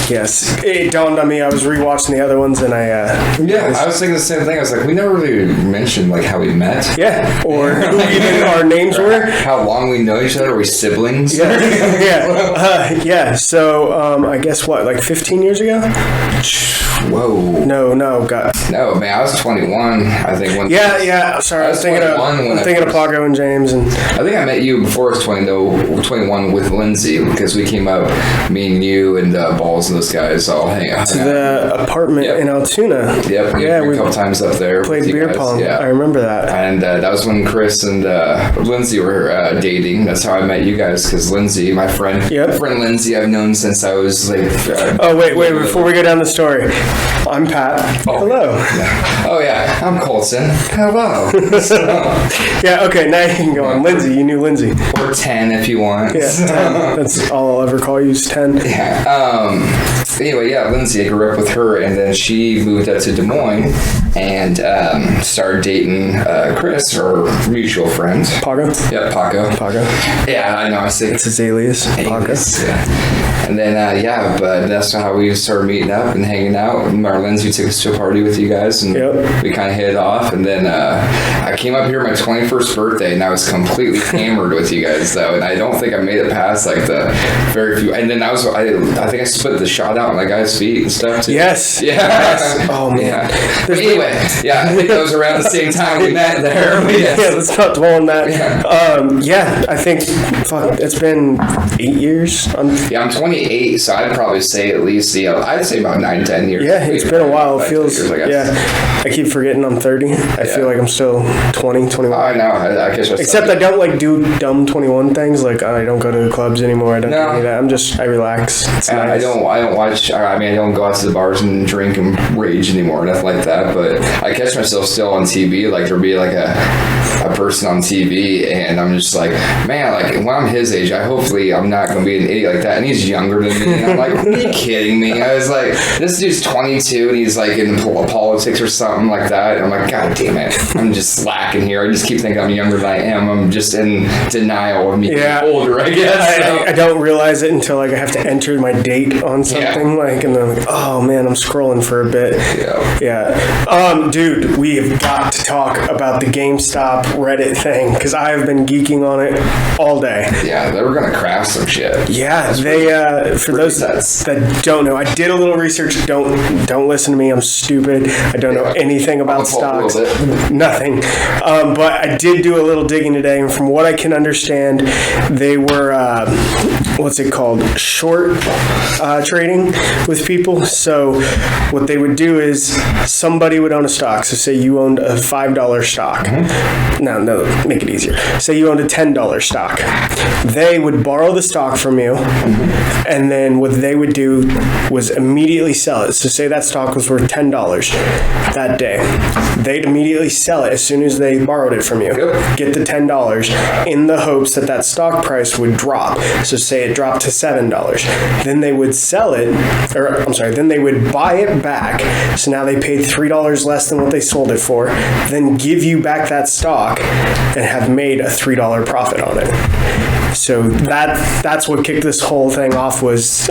Yes, it dawned on me. I was rewatching the other ones, and I was thinking the same thing. I was like, we never really mentioned like how we met. Yeah, or who even our names were. How long we know each other. Are we siblings? Yeah, yeah. So I guess what, like 15 years ago? Whoa. No, God. No, man, I was 21, I think. Sorry, I was thinking of Pago and James. And I think I met you before I was 21 with Lindsay, because we came up, me and you and Balls and those guys all hang out. To the apartment in Altoona. Yep, yeah, we a couple times up there. Played beer pong. Yeah. I remember that. And that was when Chris and Lindsay were dating. That's how I met you guys, because Lindsay, my friend, Lindsay, I've known since I was like... wait, before we go down the story. I'm Pat. Hello. Yeah. Oh, yeah. I'm Colson. Hello. Yeah, okay, now you can go on. Lindsay, you knew Lindsay. Or 10 if you want. Yeah, 10. That's all I'll ever call you is 10. Yeah. Anyway, Lindsay, I grew up with her, and then she moved up to Des Moines and started dating Chris, our mutual friend. Pago? Yeah, Pago. Yeah, I know. I say it's his alias. Pago. Yeah. And then, but that's how we started meeting up and hanging out. Our Lindsay took us to a party with you guys, and we kind of hit it off. And then I came up here my 21st birthday, and I was completely hammered with you guys, though. And I don't think I made it past like the very few. And then I think I split the shot out on that guy's feet and stuff too. Yes. Yeah. Yes. Oh man. Yeah. But anyway, I think that was around the same time we met there. Yeah, let's not dwell on that. I think it's been 8 years. I'm 28, so I'd probably say at least I'd say about 9-10 years. Yeah, it's been a while. It feels I keep forgetting I'm 30. I feel like I'm still 20, 21. I know. I guess except I don't like do dumb 21 things. Like I don't go to the clubs anymore. I don't do any of that. I relax. It's nice. I don't watch. I don't go out to the bars and drink and rage anymore. Nothing like that. But I catch myself still on TV. Like there'll be like a person on TV, and I'm just like, man, like when I'm his age, hopefully I'm not going to be an idiot like that. And he's younger than me. And I'm like, are you kidding me? I was like, this dude's 22 and he's like in politics or something like that. And I'm like, God damn it. I'm just slacking here. I just keep thinking I'm younger than I am. I'm just in denial of me being older, I guess. I don't realize it until like I have to enter my date on something. Like, and then I'm like, oh man, I'm scrolling for a bit. Yeah. Dude, we have got to talk about the GameStop Reddit thing, because I have been geeking on it all day. Yeah, they were going to craft some shit. Yeah, they, for those that don't know, I did a little research. Don't listen to me. I'm stupid. I don't know anything about stocks. Nothing. But I did do a little digging today, and from what I can understand, they were, what's it called? Short trading with people. So what they would do is somebody would own a stock. So say you owned a $5 stock. Mm-hmm. No, make it easier. Say you owned a $10 stock. They would borrow the stock from you, and then what they would do was immediately sell it. So say that stock was worth $10 that day. They'd immediately sell it as soon as they borrowed it from you. Get the $10 in the hopes that stock price would drop. So say it dropped to $7. Then they would sell it, then they would buy it back. So now they paid $3 less than what they sold it for, then give you back that stock and have made a $3 profit on it. So that's what kicked this whole thing off, was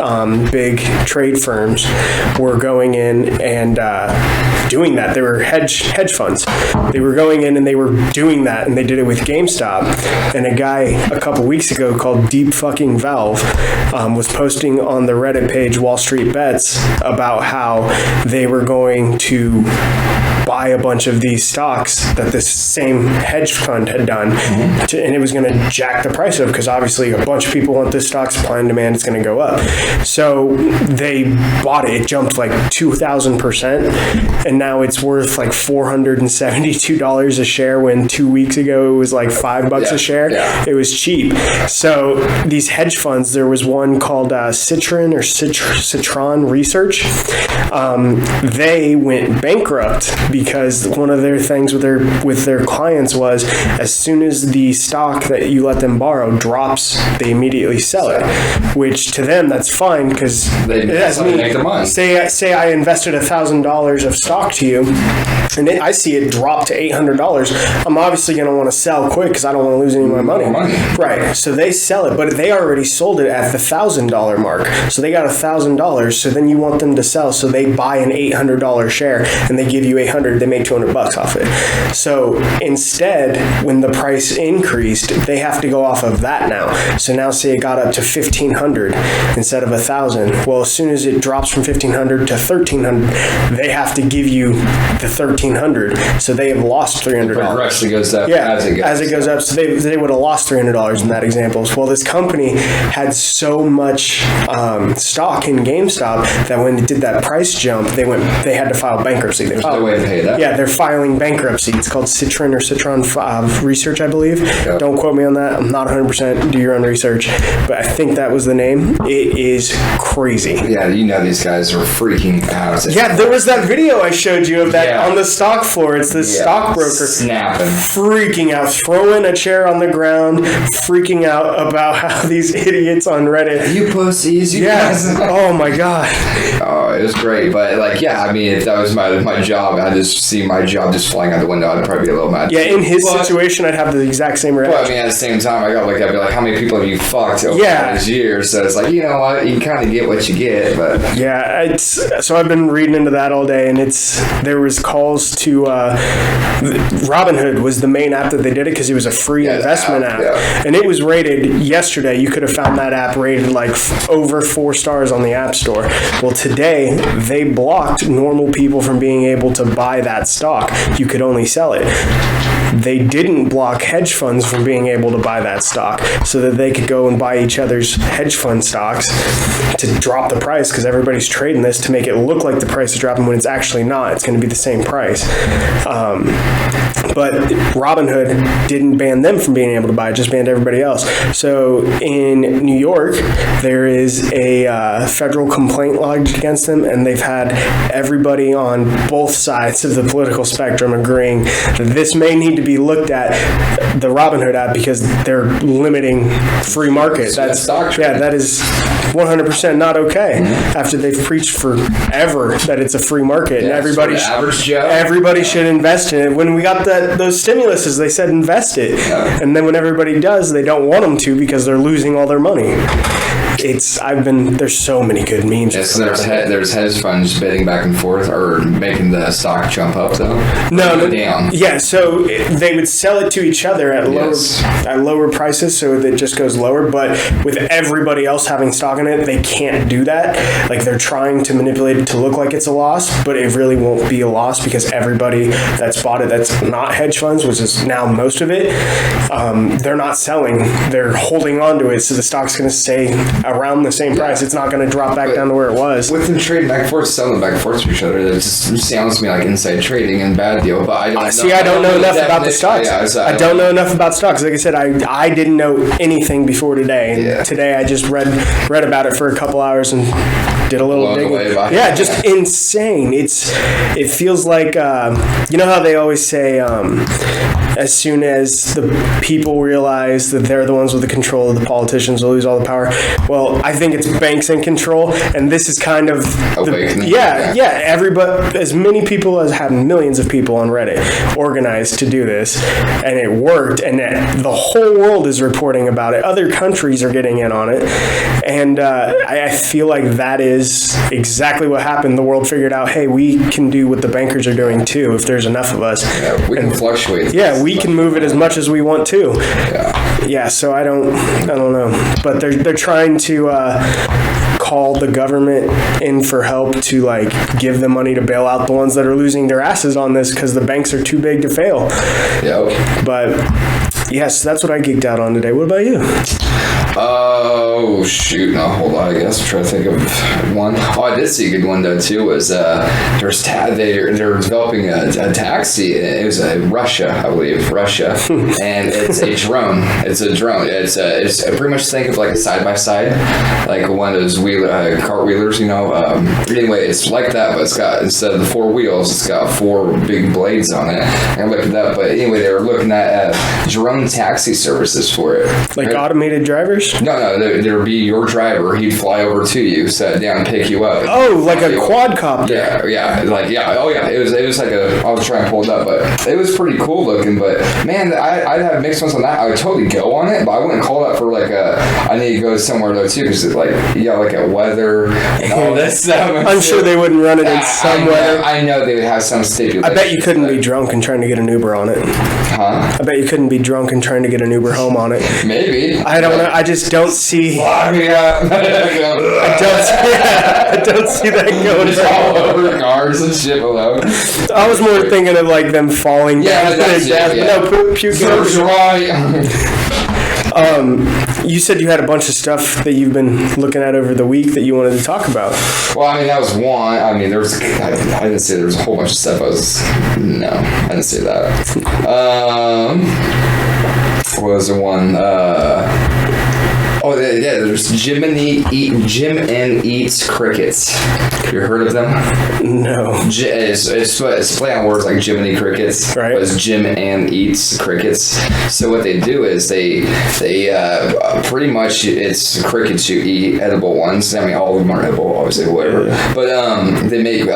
big trade firms were going in and doing that. They were hedge funds. They were going in and they were doing that, and they did it with GameStop. And a guy a couple weeks ago called Deep Fucking Valve was posting on the Reddit page Wall Street Bets about how they were going to buy a bunch of these stocks that this same hedge fund had done, and it was going to jack the price up, because obviously a bunch of people want this stock, supply and demand is going to go up. So they bought it. It jumped like 2,000%, and now it's worth like $472 a share, when 2 weeks ago it was like $5 a share. It was cheap. So these hedge funds, there was one called Citron Research. They went bankrupt because one of their things with their clients was as soon as the stock that you let them borrow drops, they immediately sell it, which to them that's fine because they make the money. Say I invested $1,000 of stock to you, and I see it drop to $800. I'm obviously going to want to sell quick because I don't want to lose any more money. Right. So they sell it, but they already sold it at the $1,000 mark. So they got $1,000. So then you want them to sell. So they buy an $800 share and they give you $800. They make $200 off it. So instead, when the price increased, they have to go off of that now. So now say it got up to $1,500 instead of $1,000. Well, as soon as it drops from $1,500 to $1,300, they have to give you the $1,300. So they have lost $300. It progressively goes up as it goes up. So they would have lost $300 in that example. Well, this company had so much stock in GameStop that when it did that price jump, they had to file bankruptcy. There's no way to pay that. Yeah, they're filing bankruptcy. It's called Citron Research, I believe. Yeah. Don't quote me on that. I'm not 100%. Do your own research. But I think that was the name. It is crazy. Yeah, these guys are freaking out. Yeah, there was that video I showed you of that on the stock floor. It's this stockbroker snapping, freaking out, throwing a chair on the ground, freaking out about how these idiots on Reddit. You pussies. You guys. Oh my god. Oh, it was great. But if that was my job, I'd just see my job just flying out the window. I'd probably be a little mad. Yeah, in his situation, I'd have the exact same reaction. But at the same time, I'd be like, how many people have you fucked over these years? So it's like, you know what, you kind of get what you get. But yeah, so I've been reading into that all day, and there was calls to Robinhood was the main app that they did it because it was a free investment app, and it was rated yesterday. You could have found that app rated like over 4 stars on the App Store. Well, today they blocked normal people from being able to buy that stock. You could only sell it. They didn't block hedge funds from being able to buy that stock so that they could go and buy each other's hedge fund stocks to drop the price because everybody's trading this to make it look like the price is dropping when it's actually not. It's going to be the same price. But Robinhood didn't ban them from being able to buy it, just banned everybody else. So in New York, there is a federal complaint lodged against them, and they've had everybody on both sides of the political spectrum agreeing that this may need to be looked at, the Robinhood app, because they're limiting free market. That is 100% not okay. After they've preached forever that it's a free market and everybody should invest in it. When we got those stimuluses, they said invest it, and then when everybody does, they don't want them to because they're losing all their money. There's so many good memes. So there's hedge funds bidding back and forth or making the stock jump up though. No, down. Yeah, so they would sell it to each other at lower prices, so it just goes lower. But with everybody else having stock in it, they can't do that. Like they're trying to manipulate it to look like it's a loss, but it really won't be a loss because everybody that's bought it, that's not hedge funds, which is now most of it, they're not selling. They're holding on to it, so the stock's going to stay around the same price. It's not going to drop back down to where it was. With them trading back and forth, selling back and forth to each other, that just sounds to me like inside trading and bad deal. But I don't know enough about the stocks. I don't know enough about stocks. Like I said, I didn't know anything before today, and today I just read about it for a couple hours and did a little digging. Just insane. It feels like you know how they always say as soon as the people realize that they're the ones with the control, the politicians will lose all the power. Well, I think it's banks in control, and this is kind of everybody, as many people as had millions of people on Reddit organized to do this, and it worked, and the whole world is reporting about it. Other countries are getting in on it, and I feel like that is exactly what happened. The world figured out, hey, we can do what the bankers are doing too if there's enough of us. Yeah, we can fluctuate. Yeah, we can move it as much as we want to. Yeah, so I don't know, but they're trying to call the government in for help to give them money to bail out the ones that are losing their asses on this because the banks are too big to fail. Yep. But yes, that's what I geeked out on today. What about you? Oh shoot! No, hold on. I guess I'm trying to think of one. Oh, I did see a good one though too. Was they're developing a taxi. It was Russia, I believe, and it's a drone. It's a drone. It's pretty much think of like a side by side, like one of those cartwheelers. Anyway, it's like that, but it's got, instead of the 4 wheels, it's got 4 big blades on it. I looked at that, but anyway, they were looking at drone taxi services for it. Like automated drivers? No, there would be your driver. He'd fly over to you, set down, and pick you up. Oh, like a quadcopter. Yeah. Oh yeah. It was like I was trying to pull it up, but it was pretty cool looking. But man, I'd have mixed ones on that. I would totally go on it, but I wouldn't call that for like I need to go somewhere though too, because it's like like at weather and all this stuff. I'm sure they wouldn't run it in some weather. I know they would have some stipulation. I bet you couldn't be drunk and trying to get an Uber on it. Huh? I bet you couldn't be drunk and trying to get an Uber home on it. Maybe. I don't know. I just don't see. I don't see that going. Just all over cars and shit below. I was more thinking of like them falling down to their death. No, puking. You said you had a bunch of stuff that you've been looking at over the week that you wanted to talk about. Well, I mean, that was one. I mean, I didn't say there was a whole bunch of stuff. I didn't say that. What was the one? There's Jim and Eats Crickets. Have you heard of them? No. It's play on words like Jiminy Crickets. Right. But it's Jim and Eats Crickets. So what they do is they pretty much, it's crickets you eat, edible ones. I mean, all of them are edible, obviously, whatever. Yeah. But they make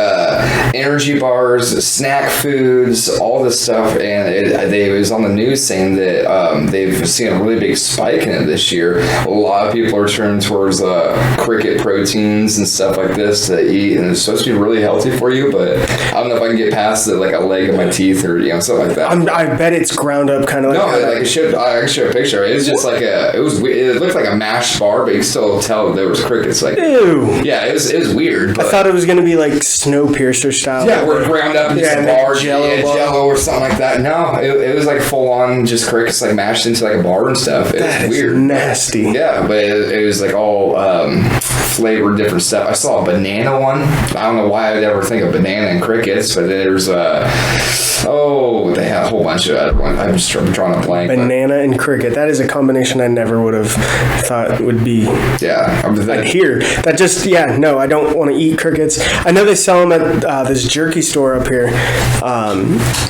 energy bars, snack foods, all this stuff. And it was on the news saying that they've seen a really big spike in it this year. A lot of people are turning towards cricket proteins and stuff like this to eat, and it's supposed to be really healthy for you, but I don't know if I can get past it, like a leg of my teeth or something like that. I bet it's ground up kind of like. No, I can show a picture. It was just like it looked like a mashed bar, but you can still tell there was crickets. Like, ew. Yeah, it was weird. But I thought it was gonna be like Snowpiercer style. Yeah, where it ground up into a bar, jello or something like that. No, it was like full on just crickets like mashed into like a bar and stuff. It was weird. Nasty. Yeah, but it was like all flavored different stuff. I saw a banana one. I don't know why I'd ever think of banana and crickets, but there's they had a whole bunch of other ones. I'm just drawing a blank. Banana and cricket. That is a combination I never would have thought would be. Yeah. I'd hear. That just, no, I don't want to eat crickets. I know they sell them at this jerky store up here.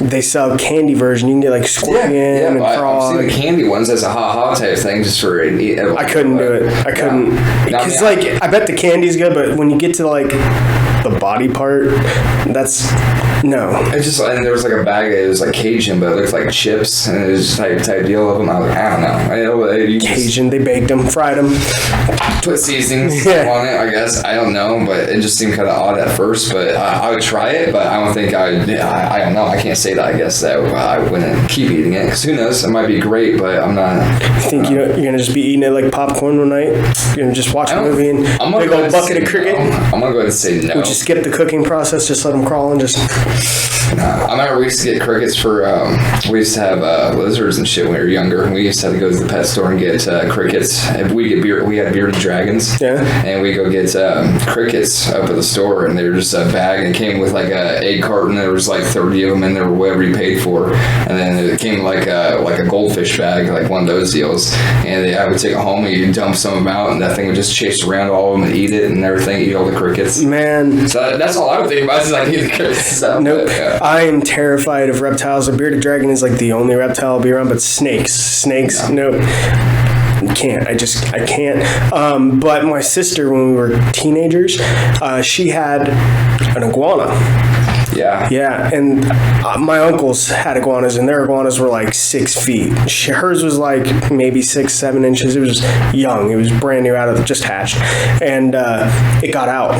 They sell candy version. You can get like scorpion and frog. I've seen the candy ones as a ha-ha type thing just for I couldn't do it. I couldn't. Because I bet the candy's good, but when you get to like the body part, that's no. It's just, and there was like a bag. It was like Cajun, but it looked like chips, and it was type deal of them. I was like, I don't know. Cajun, they baked them, fried them, put seasonings on it. I guess I don't know, but it just seemed kind of odd at first. But I would try it, but I don't think I don't know. I can't say that. I guess that I wouldn't keep eating it, because who knows? It might be great, but I'm not. You think you're gonna just be eating it like popcorn one night? You're gonna just watch a movie and big old bucket of cricket? No. I'm gonna go ahead and say no. Would you skip the cooking process? Just let them crawl and just. I remember we used to get crickets for. We used to have lizards and shit when we were younger. We used to have to go to the pet store and get crickets. We had bearded dragons. Yeah. And we go get crickets up at the store, and they were just a bag, and it came with like a egg carton. There was like 30 of them in there, whatever you paid for, and then it came like a goldfish bag, like one of those deals. And I would take it home and you dump some of them out, and that thing would just chase around all of them and eat it and everything, eat all the crickets. Man. So that's all I would think about is like eating the crickets. Stuff. Nope. But, I am terrified of reptiles. A bearded dragon is like the only reptile I'll be around, but snakes, nope. I can't. But my sister, when we were teenagers, she had an iguana. Yeah, and my uncles had iguanas, and their iguanas were like 6 feet. Hers was like maybe 6-7 inches. It was young. It was brand new, out of just hatched, and it got out.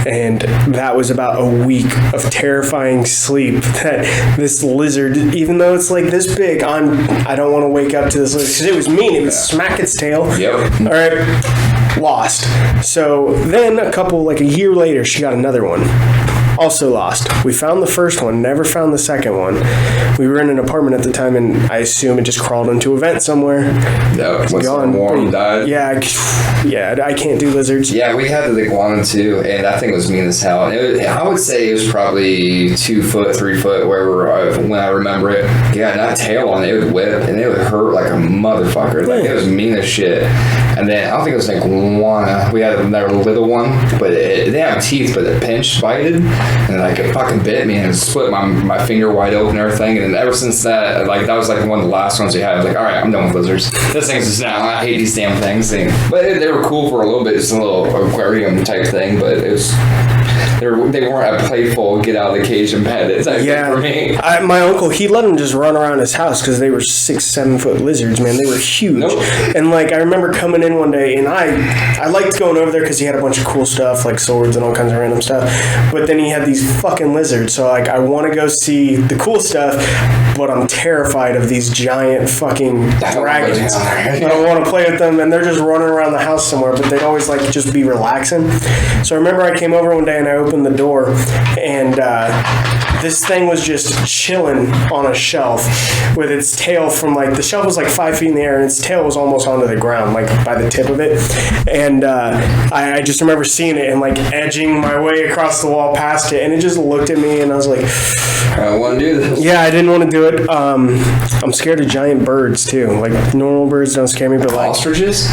And that was about a week of terrifying sleep. That this lizard, even though it's like this big, I don't want to wake up to this lizard because it was mean. It would smack its tail. Yep. All right. Lost. So then a year later, she got another one. Also lost. We found the first one, never found the second one. We were in an apartment at the time, and I assume it just crawled into a vent somewhere. Yeah, once gone. Warm died. Yeah, I can't do lizards. Yeah, we had the iguana too, and I think it was mean as hell. I would say it was probably 2 foot, 3 foot, wherever when I remember it. Yeah, that tail on it would whip, and it would hurt like a motherfucker. Like, it was mean as shit. And then I don't think it was an iguana. We had another little one, but it didn't have teeth, but it pinched, bited, and like it fucking bit me and it split my finger wide open and everything. And then ever since that, like that was like one of the last ones we had. I was like, all right, I'm done with lizards. This thing's just now. I hate these damn things. But they were cool for a little bit, just a little aquarium type thing. But it was. They weren't a playful get out of the cage and pet it type thing for me. My uncle, he let them just run around his house because they were 6-7 foot lizards, man. They were huge. Nope. And like I remember coming in one day, and I liked going over there because he had a bunch of cool stuff like swords and all kinds of random stuff. But then he had these fucking lizards, so like I want to go see the cool stuff, but I'm terrified of these giant fucking dragons. I don't want to play with them, and they're just running around the house somewhere. But they'd always like just be relaxing. So I remember I came over one day and I opened the door, and this thing was just chilling on a shelf with its tail from like the shelf was like 5 feet in the air and its tail was almost onto the ground, like by the tip of it. And I just remember seeing it and like edging my way across the wall past it, and it just looked at me and I was like, I don't want to do this. Yeah, I didn't want to do it. I'm scared of giant birds too. Like normal birds don't scare me, but like ostriches?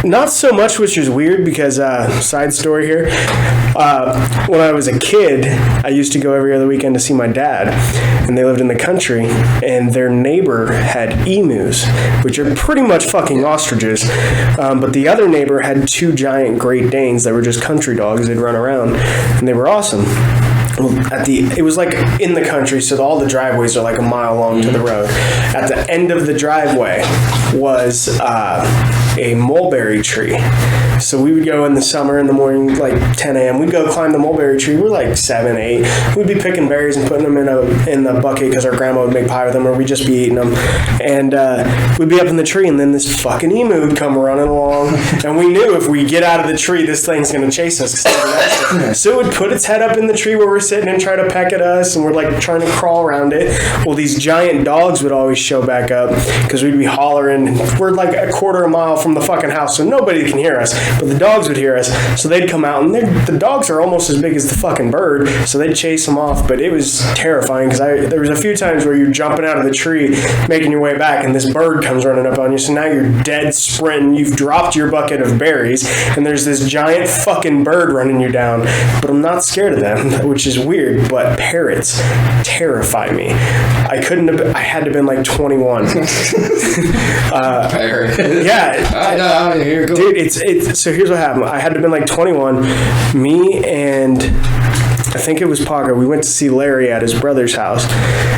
Not so much, which is weird because, side story here, when I was a kid, I used to go every other weekend to see my dad, and they lived in the country, and their neighbor had emus, which are pretty much fucking ostriches, but the other neighbor had 2 giant Great Danes that were just country dogs. They'd run around, and they were awesome. It was like in the country, so all the driveways are like a mile long to the road. At the end of the driveway was a mulberry tree. So we would go in the summer in the morning, like 10 a.m. We'd go climb the mulberry tree. We're like 7, 8. We'd be picking berries and putting them in the bucket because our grandma would make pie with them, or we'd just be eating them. And we'd be up in the tree, and then this fucking emu would come running along. And we knew if we get out of the tree, this thing's going to chase us. So it would put its head up in the tree where we're sitting and try to peck at us, and we're like trying to crawl around it. Well, these giant dogs would always show back up because we'd be hollering. We're like a quarter a mile from the fucking house, so nobody can hear us, but the dogs would hear us. So they'd come out, and the dogs are almost as big as the fucking bird, so they'd chase them off. But it was terrifying because there was a few times where you're jumping out of the tree, making your way back, and this bird comes running up on you. So now you're dead sprinting. You've dropped your bucket of berries, and there's this giant fucking bird running you down. But I'm not scared of them, which is weird. But parrots terrify me. I had to have been like 21. Parrot. Yeah. Here, go. Dude, it's so here's what happened. I had to have been like 21. Me and I think it was Paga. We went to see Larry at his brother's house,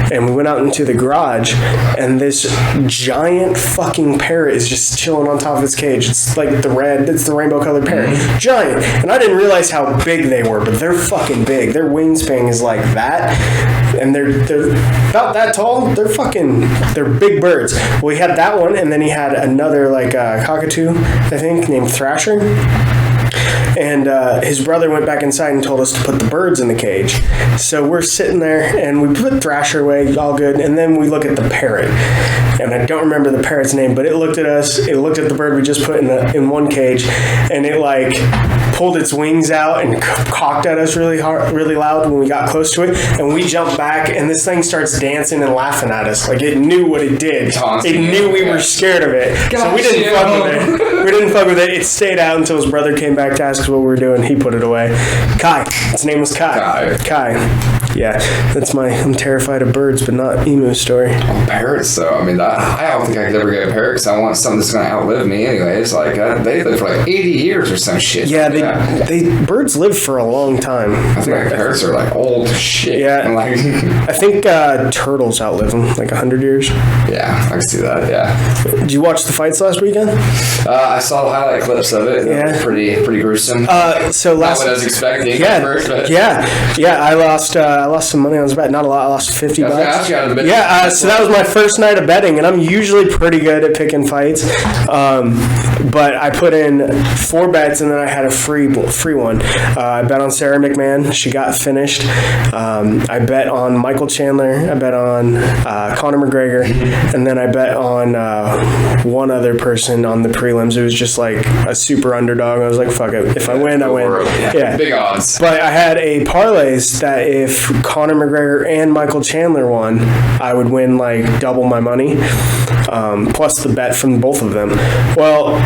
and we went out into the garage, and this giant fucking parrot is just chilling on top of its cage. It's like it's the rainbow colored parrot. Giant. And I didn't realize how big they were, but they're fucking big. Their wingspan is like that, and they're about that tall. They're big birds. Well, he had that one, and then he had another like cockatoo, I think, named Thrasher. And his brother went back inside and told us to put the birds in the cage. So we're sitting there, and we put Thrasher away, all good, and then we look at the parrot. And I don't remember the parrot's name, but it looked at us, it looked at the bird we just put in one cage, and it like pulled its wings out and cocked at us really hard, really loud when we got close to it, and we jumped back, and this thing starts dancing and laughing at us. Like, it knew what it did. It knew we were scared of it. So we didn't fuck with it. We didn't fuck with it. It stayed out until his brother came back to ask us what we were doing. He put it away. Kai. Its name was Kai. Yeah, that's I'm terrified of birds, but not emu story. Parrots, though. I mean, I don't think I could ever get a parrot because I want something that's going to outlive me anyways. Like, they live for like 80 years or some shit. Yeah, birds live for a long time. I think parrots are like old shit. Yeah. I think turtles outlive them, like 100 years. Yeah, I can see that, yeah. Did you watch the fights last weekend? I saw the highlight clips of it. Yeah. It was pretty gruesome. So not what I was expecting at first. But. Yeah, I lost some money on this bet. Not a lot. I lost $50. So that was my first night of betting, and I'm usually pretty good at picking fights. But I put in 4 bets, and then I had a free one. I bet on Sarah McMahon. She got finished. I bet on Michael Chandler. I bet on Conor McGregor. And then I bet on one other person on the prelims. It was just like a super underdog. I was like, fuck it. If I win, I win. Yeah. Big odds. But I had a parlays that if Conor McGregor and Michael Chandler won, I would win like double my money, plus the bet from both of them. Well,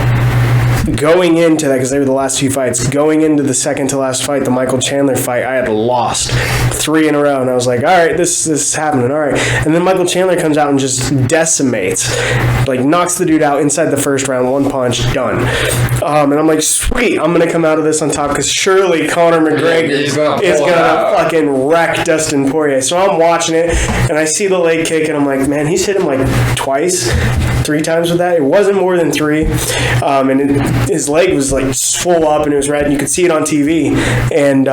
going into that, because they were the last 2 fights, going into the second to last fight, the Michael Chandler fight, I had lost 3 in a row, and I was like, all right, this is happening, all right. And then Michael Chandler comes out and just decimates, like knocks the dude out inside the first round, 1 punch, done. And I'm like, sweet, I'm going to come out of this on top, because surely Conor McGregor is going to fucking wreck Dustin Poirier. So I'm watching it, and I see the leg kick, and I'm like, man, he's hit him like 3 times with that. It wasn't more than 3. And his leg was like full up and it was red, and you could see it on TV. And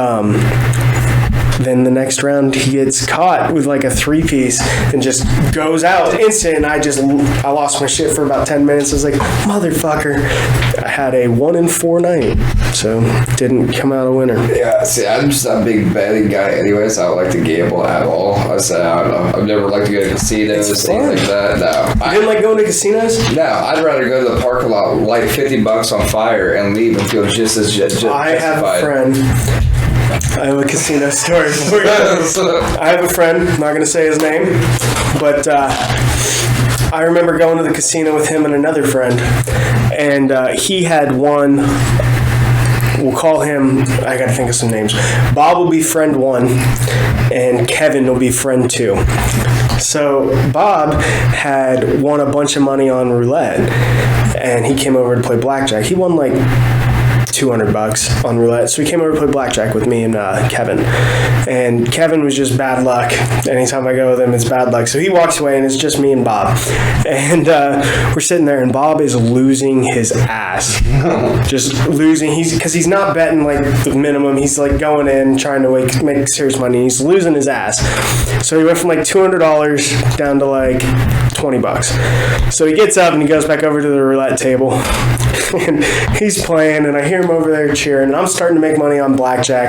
then the next round he gets caught with like a 3-piece and just goes out instant. And I lost my shit for about 10 minutes. I was like, motherfucker. I had a 1-4 night, so didn't come out a winner. Yeah, see, I'm just a big betting guy anyways. I don't like to gamble at all. I don't know. I've never liked to go to casinos, things like that. No. You didn't like going to casinos? No, I'd rather go to the parking lot, light $50 on fire, and leave and feel just as justified. I have a friend. I have a casino story for you. I have a friend, I'm not going to say his name, but I remember going to the casino with him and another friend, and he had won. We'll call him, I gotta think of some names. Bob will be friend 1, and Kevin will be friend 2. So Bob had won a bunch of money on roulette, and he came over to play blackjack. He won like $200 on roulette. So he came over to play blackjack with me and Kevin. And Kevin was just bad luck. Anytime I go with him, it's bad luck. So he walks away, and it's just me and Bob. And we're sitting there, and Bob is losing his ass. Just losing. Because he's not betting like the minimum. He's like going in, trying to make serious money. He's losing his ass. So he went from like $200 down to like $20. So he gets up and he goes back over to the roulette table. And he's playing, and I hear him over there cheering, and I'm starting to make money on blackjack.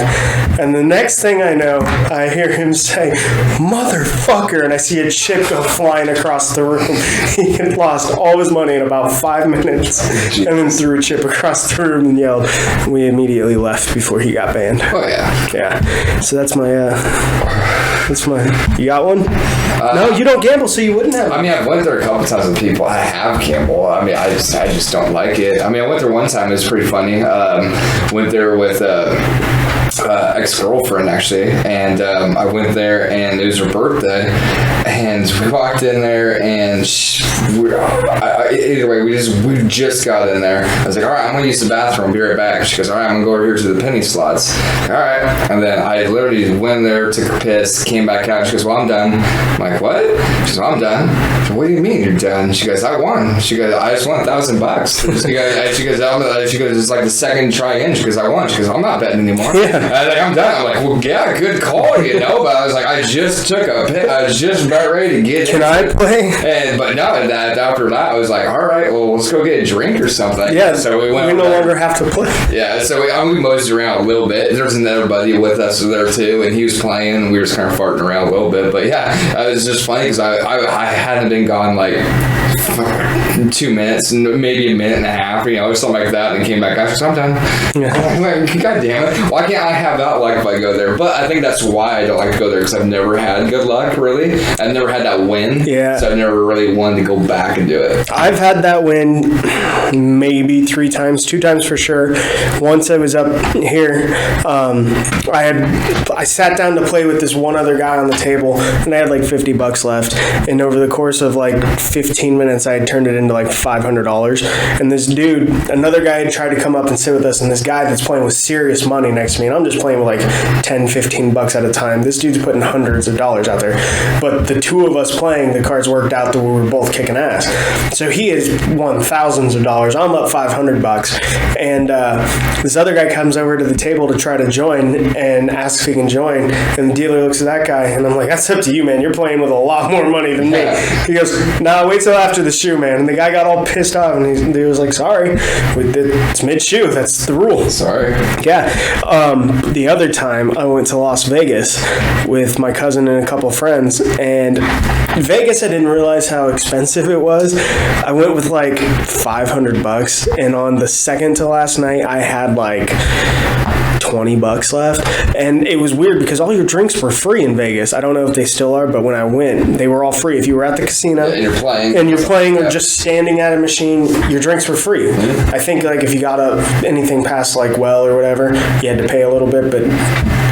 And the next thing I know, I hear him say, motherfucker, and I see a chip go flying across the room. He had lost all his money in about 5 minutes, and then threw a chip across the room and yelled. We immediately left before he got banned. Oh, yeah. Yeah. So that's my, you got one? No, you don't gamble, so you wouldn't have one. I mean, I've went there a couple times with people. I have gambled. I mean, I just don't like it. I mean, I went there one time. It was pretty funny. Went there with ex-girlfriend, actually. And I went there, and it was her birthday. And we walked in there, and either way, we just got in there. I was like, all right, I'm going to use the bathroom. Be right back. She goes, all right, I'm going to go over here to the penny slots. All right. And then I literally went in there, took a piss, came back out. She goes, well, I'm done. I'm like, what? She goes, well, I'm done. I said, what do you mean you're done? She goes, I won. She goes, I just won $1,000. She goes, it's like the second try in. She goes, I won. She goes, I'm not betting anymore. Yeah. I was like, I'm done. I'm like, well, yeah, good call, you know. But I was like, I just took a piss. I was just about ready to get Can I play? But no, after that, I was like, all right, well, let's go get a drink or something. Yeah, so we went. We no longer have to play. Yeah, so we moseyed around a little bit. There was another buddy with us there too, and he was playing, and we were just kind of farting around a little bit. But yeah, it was just funny because I hadn't been gone like 2 minutes, maybe a minute and a half, you know, or something like that, and came back after some time. Yeah. Like, God damn it. Why can't I have that luck if I go there? But I think that's why I don't like to go there, because I've never had good luck, really. I've never had that win. Yeah. So I've never really wanted to go back and do it. I've had that win maybe 3 times, 2 times for sure. Once I was up here, I sat down to play with this one other guy on the table, and I had like $50 left. And over the course of like 15 minutes, I had turned it into like $500. And this dude, another guy had tried to come up and sit with us, and this guy that's playing with serious money next to me, and I'm just playing with like $10-15 at a time. This dude's putting hundreds of dollars out there. But the two of us playing, the cards worked out that we were both kicking kicking ass. So he has won thousands of dollars. I'm up $500, and this other guy comes over to the table to try to join and asks if he can join, and the dealer looks at that guy, and I'm like, that's up to you, man. You're playing with a lot more money than me. He goes, nah, wait till after the shoe, man. And the guy got all pissed off, and he was like, sorry, it's mid-shoe. That's the rule. Sorry. Yeah. The other time, I went to Las Vegas with my cousin and a couple friends, and Vegas, I didn't realize how expensive it was. I went with like $500, and on the second to last night, I had like $20 left, and it was weird because all your drinks were free in Vegas. I don't know if they still are, but when I went, they were all free. If you were at the casino and you're playing or just standing at a machine, your drinks were free. I think like if you got anything past like well or whatever, you had to pay a little bit, but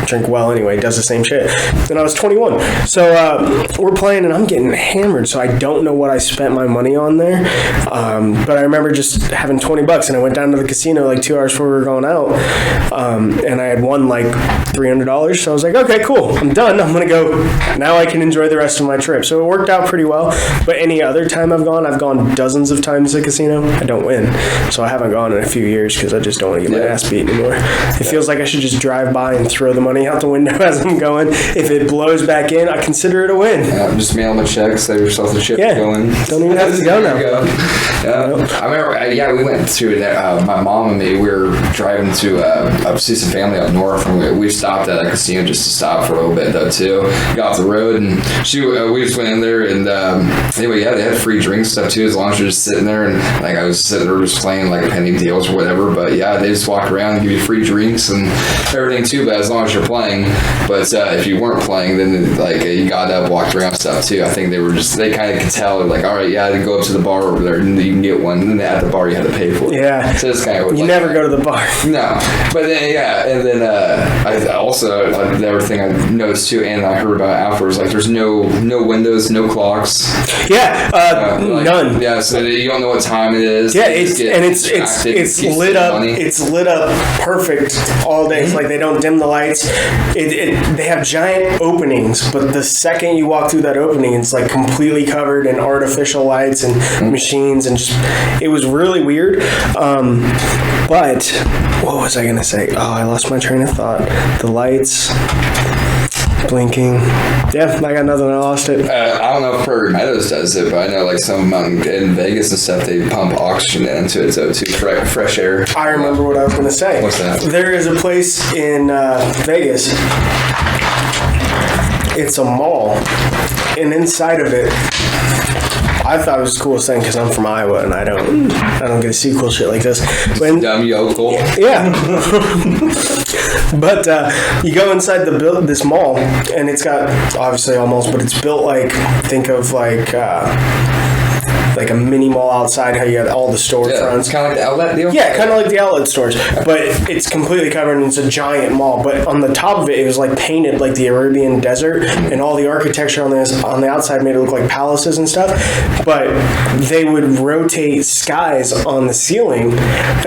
drink well anyway, does the same shit. And I was 21. So we're playing and I'm getting hammered, so I don't know what I spent my money on there. But I remember just having $20 and I went down to the casino like 2 hours before we were going out. And I had won like $300. So I was like, okay, cool. I'm done. I'm going to go. Now I can enjoy the rest of my trip. So it worked out pretty well. But any other time I've gone dozens of times to the casino. I don't win. So I haven't gone in a few years because I just don't want to get my ass beat anymore. It feels like I should just drive by and throw the money out the window as I'm going. If it blows back in, I consider it a win. Just mail the checks, save yourself the shit going. Don't even have to go now. I remember, we went to, my mom and me, we were driving to see some family up north, and we stopped at a casino just to stop for a little bit, though, too. Got off the road, and we just went in there, and anyway, they had free drinks stuff, too, as long as you're just sitting there, and like I was sitting there just playing like penny deals or whatever, but yeah, they just walk around and give you free drinks and everything, too, but as long as you're playing. But if you weren't playing, then like you got up, walked around stuff, too. I think they kind of could tell, like, all right, yeah, I go up to the bar over there, and you can get one, and then at the bar you had to pay for it. Yeah. So it's kind of you never go to the bar. No. But then, and then I also, the other thing I noticed too, and I heard about afterwards, like there's no windows, no clocks. Yeah, none. Yeah, so you don't know what time it is. Yeah, it's lit up. Money. It's lit up perfect all day. It's like they don't dim the lights. They have giant openings, but the second you walk through that opening, it's like completely covered in artificial lights and machines, and just it was really weird. But what was I gonna say? Oh, I lost my train of thought. The lights blinking. Yeah, I got nothing. I lost it. I don't know if Prairie Meadows does it, but I know like some in Vegas and stuff, they pump oxygen into it so too fresh air. I remember what I was going to say. What's that? There is a place in Vegas. It's a mall, and inside of it, I thought it was the coolest thing because I'm from Iowa and I don't get to see cool shit like this. Dumb yokel. Yeah. But you go inside this mall and it's got obviously almost, but it's built like think of like a mini mall outside, how you have all the storefronts. Yeah, it's kind of like the outlet deal? Yeah, kind of like the outlet stores. But it's completely covered and it's a giant mall. But on the top of it, it was like painted like the Arabian desert, and all the architecture on the outside made it look like palaces and stuff. But they would rotate skies on the ceiling,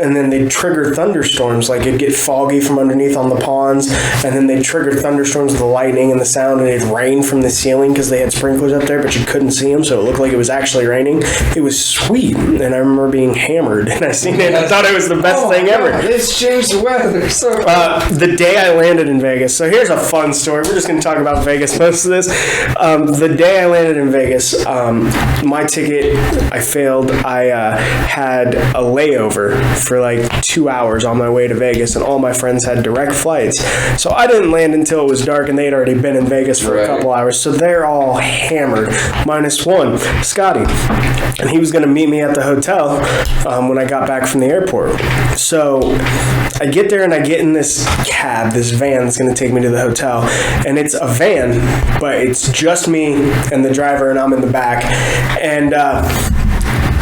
and then they'd trigger thunderstorms. Like it'd get foggy from underneath on the ponds, and then they'd trigger thunderstorms with the lightning and the sound, and it'd rain from the ceiling because they had sprinklers up there, but you couldn't see them, so it looked like it was actually raining. It was sweet, and I remember being hammered, and I seen it, and I thought it was the best thing ever. It's changed the weather. So the day I landed in Vegas, so here's a fun story. We're just going to talk about Vegas most of this. The day I landed in Vegas, my ticket, I failed. I had a layover for like 2 hours on my way to Vegas, and all my friends had direct flights. So I didn't land until it was dark, and they'd already been in Vegas for a couple hours, so they're all hammered. -1, Scotty. And he was going to meet me at the hotel when I got back from the airport. So I get there and I get in this cab, this van that's going to take me to the hotel. And it's a van, but it's just me and the driver, and I'm in the back. And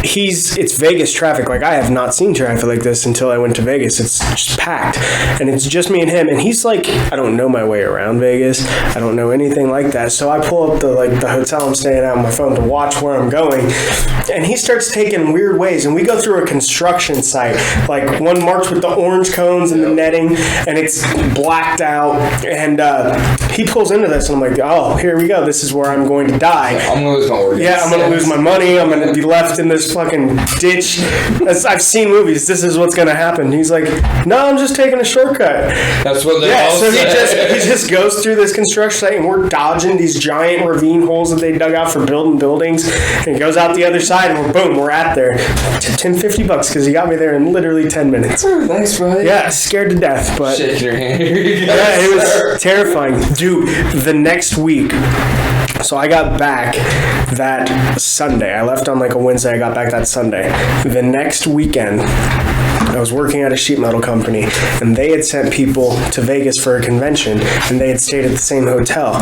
it's Vegas traffic. Like, I have not seen traffic like this until I went to Vegas. It's just packed, and it's just me and him. And he's like, I don't know my way around Vegas. I don't know anything like that. So I pull up the hotel I'm staying at on my phone to watch where I'm going, and he starts taking weird ways. And we go through a construction site, like one marked with the orange cones and the netting, and it's blacked out. And he pulls into this, and I'm like, oh, here we go. This is where I'm going to die. I'm going to lose my organs. Yeah, I'm going to lose my money. I'm going to be left in this fucking ditch. As I've seen movies, this is what's going to happen. He's like, no, I'm just taking a shortcut. That's what they all so say. he just goes through this construction site, and we're dodging these giant ravine holes that they dug out for building buildings, and he goes out the other side, and we're at there. $10.50 because he got me there in literally 10 minutes. Thanks, buddy. Yeah, scared to death, but shaking your hand. yeah, it was terrifying. Dude, the next week, so I got back that Sunday. I left on like a Wednesday. I got back that Sunday. The next weekend, I was working at a sheet metal company, and they had sent people to Vegas for a convention, and they had stayed at the same hotel.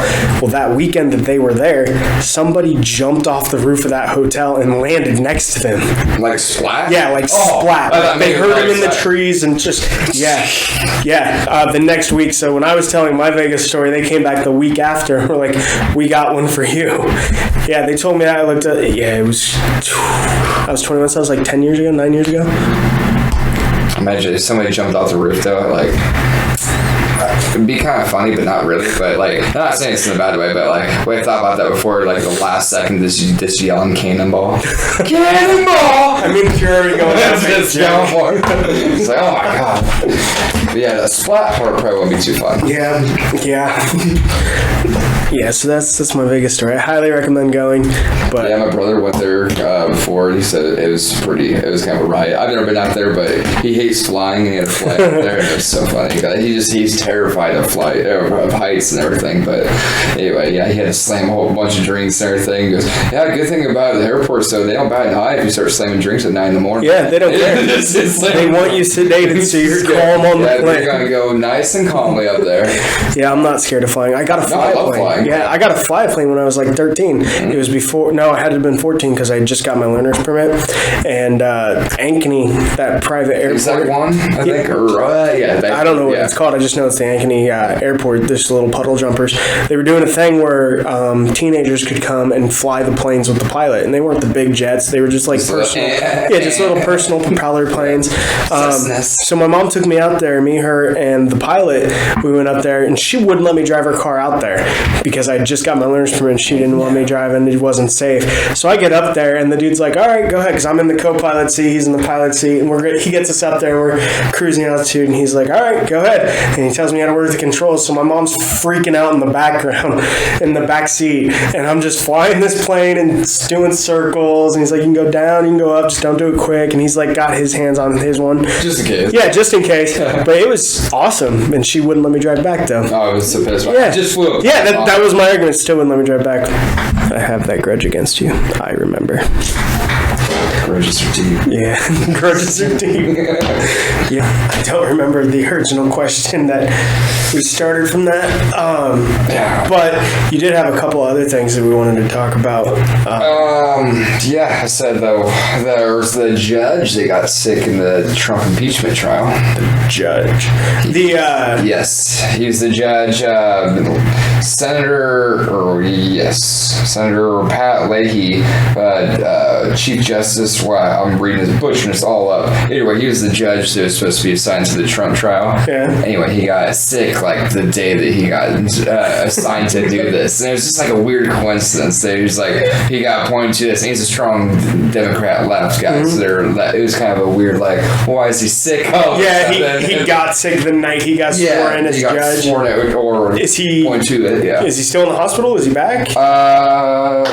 Well, that weekend that they were there, somebody jumped off the roof of that hotel and landed next to them. Like splat? Yeah, like splat. They heard him in the trees and just, yeah. The next week, so when I was telling my Vegas story, they came back the week after. We're like, we got one for you. Yeah, they told me I looked at, I was 21, so that was like 9 years ago. Imagine if somebody jumped off the roof, though, like, it'd be kind of funny, but not really. But, like, I'm not saying it's in a bad way, but, like, we thought about that before, like, the last second, this yelling cannonball. Cannonball! I mean, you're already going down. It's like, oh my god. But yeah, the splat part probably won't be too fun. Yeah. Yeah, so that's my Vegas story. I highly recommend going. But yeah, my brother went there before, and he said it was kind of a riot. I've never been out there, but he hates flying, and he had to fly out there, and it was so funny. He's terrified of heights and everything. But anyway, yeah, he had to slam a whole bunch of drinks and everything. He goes, yeah, good thing about the airports, though, they don't bat an eye if you start slamming drinks at 9 in the morning. Yeah, they don't care. They want you sedated so you're calm on the plane. They're going to go nice and calmly up there. Yeah, I'm not scared of flying. I got to fly a plane. Flying. Yeah, I got to fly a plane when I was like 13. Mm-hmm. It was before, no, I had to have been 14 because I just got my learner's permit. And Ankeny, that private airport. Is that one, I think? Or, I don't know what it's called. I just know it's the Ankeny airport. There's little puddle jumpers. They were doing a thing where teenagers could come and fly the planes with the pilot. And they weren't the big jets. They were just like just little personal propeller planes. So my mom took me out there, me, her, and the pilot. We went up there, and she wouldn't let me drive her car out there because I just got my learner's permit, and she didn't want me driving. It wasn't safe. So I get up there, and the dude's like, all right, go ahead, because I'm in the co-pilot seat, he's in the pilot seat, and he gets us up there, and we're cruising altitude, and he's like, all right, go ahead. And he tells me how to work the controls, so my mom's freaking out in the background, in the back seat, and I'm just flying this plane and doing circles, and he's like, you can go down, you can go up, just don't do it quick, and he's like got his hands on his one. Just in case. Yeah, just in case. But it was awesome, and she wouldn't let me drive back, though. Oh, I was so pissed. Yeah. I just flew. Yeah, that was my argument. Still wouldn't let me drive back. I have that grudge against you. I remember. Grudges are deep. Yeah, grudges are deep. Yeah, I don't remember the original question that we started from that. But you did have a couple other things that we wanted to talk about. I said though there was the judge that got sick in the Trump impeachment trial. The judge. Yes, he was the judge. Senator Pat Leahy, Chief Justice. Wow, I'm reading his butchering this all up. Anyway, he was the judge that was supposed to be assigned to the Trump trial. Yeah. Anyway, he got sick like the day that he got assigned to do this, and it was just like a weird coincidence. That he was like he got appointed to this, and he's a strong Democrat left guy. Mm-hmm. So it was kind of a weird like, why is he sick? He got sick the night he got sworn in as judge. Is he? Is he still in the hospital? Is he back?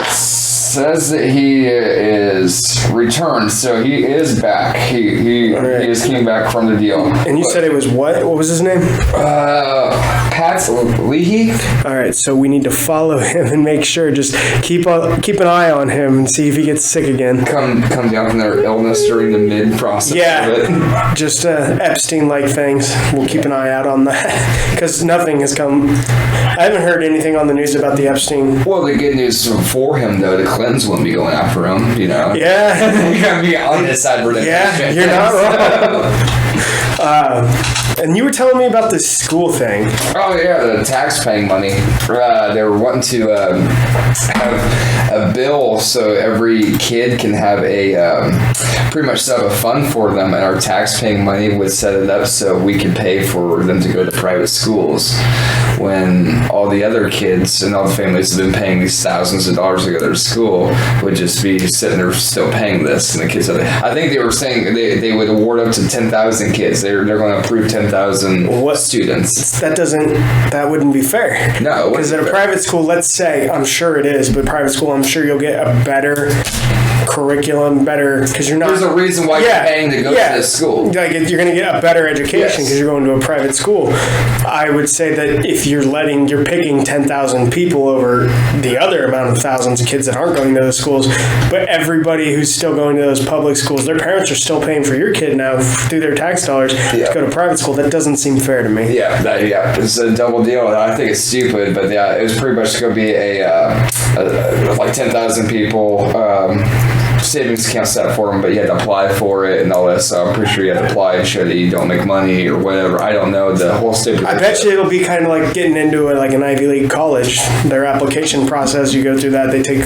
Says that he is returned, so he is back. He just came back from the deal. And you said it was what? What was his name? Pat Leahy. All right, so we need to follow him and make sure. Just keep an eye on him and see if he gets sick again. Come down from their illness during the mid process. Yeah, of it. Just Epstein-like things. We'll keep an eye out on that because nothing has come. I haven't heard anything on the news about the Epstein. Well, the good news for him though, to Clintons wouldn't be going after him, you know. Yeah. You gotta be on this side for the Yeah, you're not wrong. And you were telling me about this school thing. Oh yeah, the tax-paying money. They were wanting to have a bill so every kid can have a pretty much set up a fund for them, and our tax-paying money would set it up so we could pay for them to go to private schools when all the other kids and all the families have been paying these thousands of dollars to go to school would just be sitting there still paying this, and the kids. I think they were saying they would award up to 10,000 kids. They're going to approve 10,000 students. That wouldn't be fair. No, because at a private school, let's say, I'm sure it is, but private school, I'm sure you'll get a better curriculum, because you're not. There's a reason why you're paying to go to this school. Like you're going to get a better education because you're going to a private school. I would say that if you're picking 10,000 people over the other amount of thousands of kids that aren't going to those schools, but everybody who's still going to those public schools, their parents are still paying for your kid now through their tax dollars to go to private school. That doesn't seem fair to me. Yeah, it's a double deal. I think it's stupid, but yeah, it was pretty much going to be a like 10,000 people. Savings account set for them, but you had to apply for it and all that. So I'm pretty sure you had to apply and show that you don't make money or whatever. I don't know the whole stupid. I bet you it'll be kind of like getting into like an Ivy League college. Their application process, you go through that. They take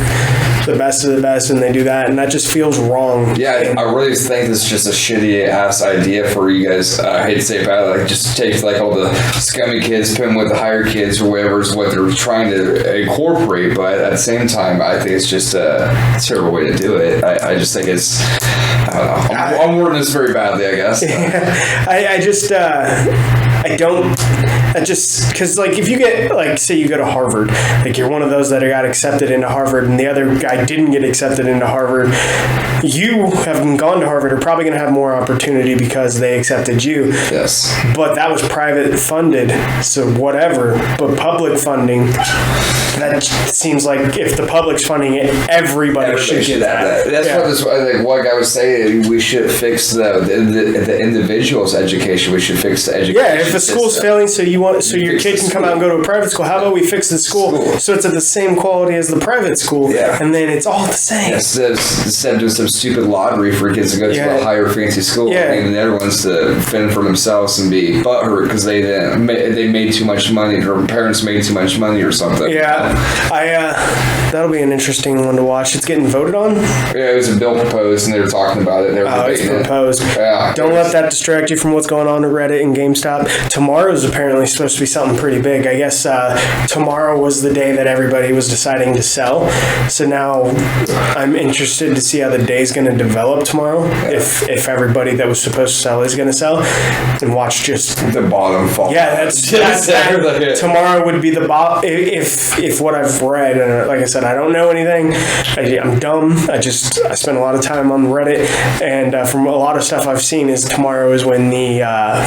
the best of the best and they do that, and that just feels wrong. Yeah, I really think this is just a shitty ass idea for you guys. I hate to say it badly, like just take like all the scummy kids, put them with the higher kids or whatever is what they're trying to incorporate. But at the same time, I think it's just a terrible way to do it. I just think it's, I don't know. I'm wording this very badly, I guess. Because like if you get, like say you go to Harvard, like you're one of those that got accepted into Harvard and the other guy didn't get accepted into Harvard, you having gone to Harvard are probably going to have more opportunity because they accepted you. Yes. But that was private funded, so whatever. But public funding, that seems like if the public's funding it, everybody should get that. That's what this one guy was saying. We should fix the individual's education. We should fix the education. Yeah, if the school's failing, so your kid can come out and go to a private school. How about we fix the school so it's at the same quality as the private school? Yeah. And then it's all the same. Instead of doing some stupid lottery for kids to go to a higher fancy school, and everyone's to fend for themselves and be butthurt because they made too much money, or parents made too much money or something. Yeah, that'll be an interesting one to watch. It's getting voted on. Yeah, it was a bill proposed, and they were talking about it. It's proposed. Yeah. Don't let that distract you from what's going on at Reddit and GameStop. Tomorrow's apparently supposed to be something pretty big. I guess tomorrow was the day that everybody was deciding to sell. So now I'm interested to see how the day's going to develop tomorrow. If everybody that was supposed to sell is going to sell, and watch just the bottom fall. Yeah, that's tomorrow would be the bottom. If what I've read, and like I said, I don't know anything. I'm dumb. I spend a lot of time on Reddit, and from a lot of stuff I've seen is tomorrow is when the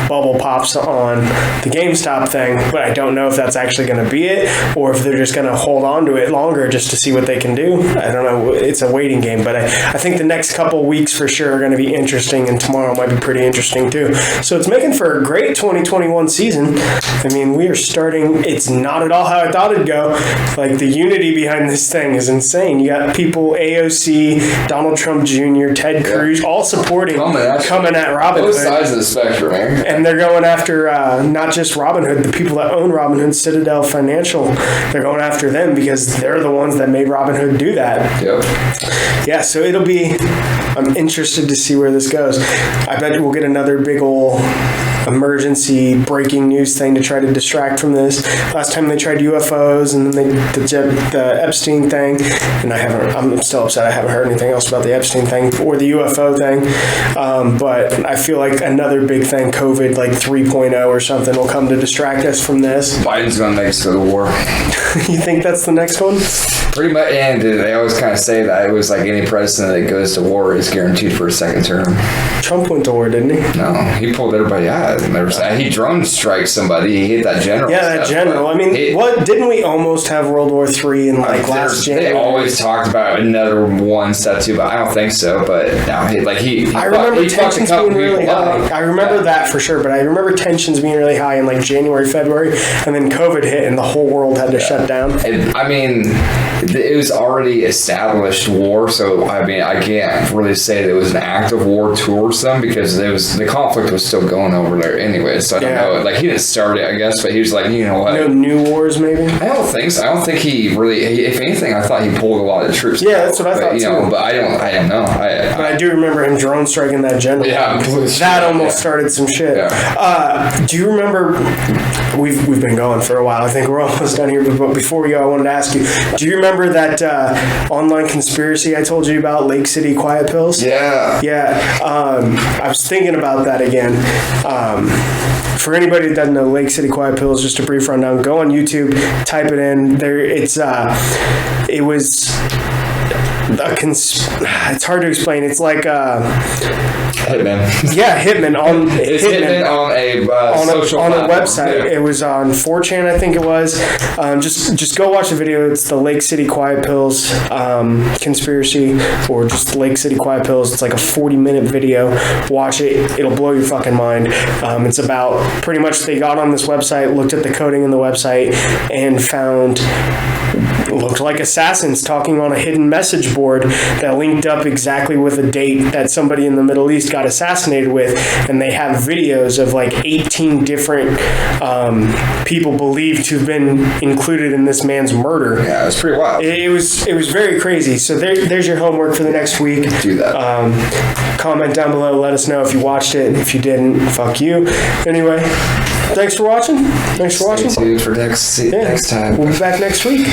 bubble pops on the GameStop thing, but I don't know if that's actually going to be it or if they're just going to hold on to it longer just to see what they can do. I don't know. It's a waiting game, but I think the next couple weeks for sure are going to be interesting, and tomorrow might be pretty interesting too. So it's making for a great 2021 season. I mean, we are starting. It's not at all how I thought it'd go. Like the unity behind this thing is insane. You got people, AOC, Donald Trump Jr., Ted Cruz, all supporting coming at Robinhood. Both sides of the spectrum, man. And they're going after not just Robinhood, the people that own Robinhood, Citadel Financial. They're going after them because they're the ones that made Robinhood do that. Yep. Yeah, so I'm interested to see where this goes. I bet we'll get another big ol' emergency breaking news thing to try to distract from this. Last time they tried UFOs, and then the Epstein thing, and I'm still upset I haven't heard anything else about the Epstein thing or the UFO thing. But I feel like another big thing, COVID like 3.0 or something, will come to distract us from this. Biden's going to make us go to war. You think that's the next one? Pretty much, and they always kind of say that it was like any president that goes to war is guaranteed for a second term. Trump went to war, didn't he? No, he pulled everybody out. He drone strike somebody. He hit that general. Yeah, that general. I mean, didn't we almost have World War III in last January? They always talked about another one step too, but I don't think so. But no, I remember tensions being really high. I remember that for sure, but I remember tensions being really high in like January, February, and then COVID hit and the whole world had to shut down. it was already established war, so I mean, I can't really say that it was an active war towards them because the conflict was still going over there anyway. So I don't know. Like, he didn't start it, I guess, but he was like, you know what? No new wars, maybe. I don't think so. I don't think he really. If anything, I thought he pulled a lot of troops. Yeah, that's what I thought too. But I don't know. But I do remember him drone striking that general. Yeah, that almost started some shit. Yeah. Do you remember? We've been going for a while. I think we're almost done here. But before we go, I wanted to ask you: do you remember that online conspiracy I told you about, Lake City Quiet Pills? Yeah. Yeah. I was thinking about that again. For anybody that doesn't know, Lake City Quiet Pills, just a brief rundown. Go on YouTube, type it in. It was it's hard to explain. It's like Hitman. Yeah, Hitman on Hitman on a website. Yeah. It was on 4chan, I think it was. Just go watch the video. It's the Lake City Quiet Pills conspiracy, or just Lake City Quiet Pills. It's like a 40-minute video. Watch it. It'll blow your fucking mind. It's about pretty much they got on this website, looked at the coding in the website, and found looked like assassins talking on a hidden message board that linked up exactly with a date that somebody in the Middle East got assassinated with, and they have videos of like 18 different people believed to have been included in this man's murder. Yeah, it was pretty wild. It was very crazy. So there's your homework for the next week. Do that. Comment down below. Let us know if you watched it. If you didn't, fuck you. Anyway, thanks for watching. Stay tuned for next time. We'll be back next week.